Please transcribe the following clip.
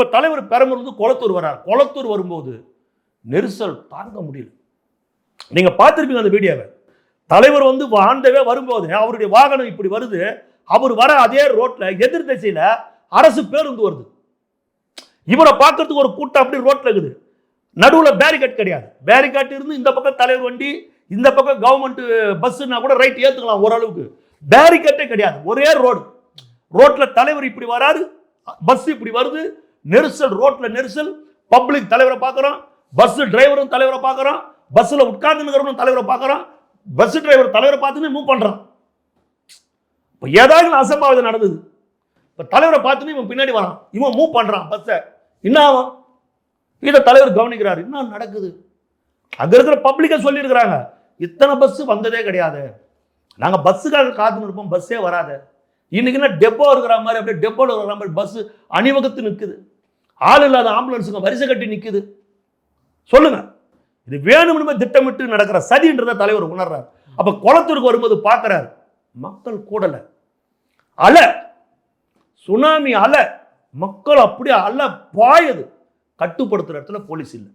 இப்ப தலைவர் பெரம்பலூர் குளத்தூர் வர்றார். குளத்தூர் வரும்போது நெரிசல் தாங்க முடியல. நீங்க பார்த்திருப்பீங்க அந்த வீடியோவை. தலைவர் வந்து ஆண்டவே வரும்போது அவருடைய வாகனம் இப்படி வருது. அவர் வர அதே ரோட்ல எதிர் திசையில அரசு பேருந்து வருது. இவரை பார்க்கறதுக்கு ஒரு கூட்டம் அப்படி ரோட்ல இருக்குது. நடுவில் பேரிகேட் கிடையாது. பேரிகேட் இருந்து இந்த பக்கம் தலைவர் வண்டி, இந்த பக்கம் கவர்மெண்ட் பஸ்னா கூட ரைட் ஏத்துக்கலாம் ஓரளவுக்கு. பேரிகேட்டே கிடையாது. ஒரே ரோடு. ரோட்ல தலைவர் இப்படி வராரு, பஸ் இப்படி வருது, நெரிசல், ரோட்ல நெரிசல். பப்ளிக் தலைவரை பார்க்கறோம், பஸ் டிரைவரும் தலைவரை பார்க்கறோம், பஸ்ல உட்கார்ந்து இருக்கிறவனும் தலைவரை பார்க்கறோம், பஸ் டிரைவர் தலைவரை பார்த்துன்னு மூவ் பண்றான். இப்போ ஏதாவது அசம்பாவிதம் நடந்தது. இப்போ தலைவரை பார்த்துன்னு இவன் பின்னாடி வரான், இவன் மூவ் பண்றான் பஸ்ஸை. என்ன ஆகும்? இதை தலைவர் கவனிக்கிறாரு. என்ன நடக்குது? அங்க இருக்கிற பப்ளிக்கை சொல்லியிருக்கிறாங்க, இத்தனை பஸ் வந்ததே கிடையாது, நாங்க பஸ்ஸுக்காக காத்து இருப்போம், பஸ்ஸே வராது. இன்னைக்கு என்ன டெப்போ இருக்கிற மாதிரி, அப்படியே டெப்போல இருக்கிற மாதிரி பஸ் அணிவகுத்து நிற்குது. ஆள் இல்லாத ஆம்புலன்ஸுங்க வரிசை கட்டி நிற்குது. சொல்லுங்க, இது வேணும்னு திட்டமிட்டு நடக்கிற சதின்றத தலைவர் உணர்றாரு. அப்ப குளத்தூருக்கு வரும்போது பார்க்கிறார், மக்கள் கூடல, அலை, சுனாமி அலை, மக்கள் அப்படியே அலை பாயுது. கட்டுப்படுத்துற இடத்துல போலீஸ் இல்லை.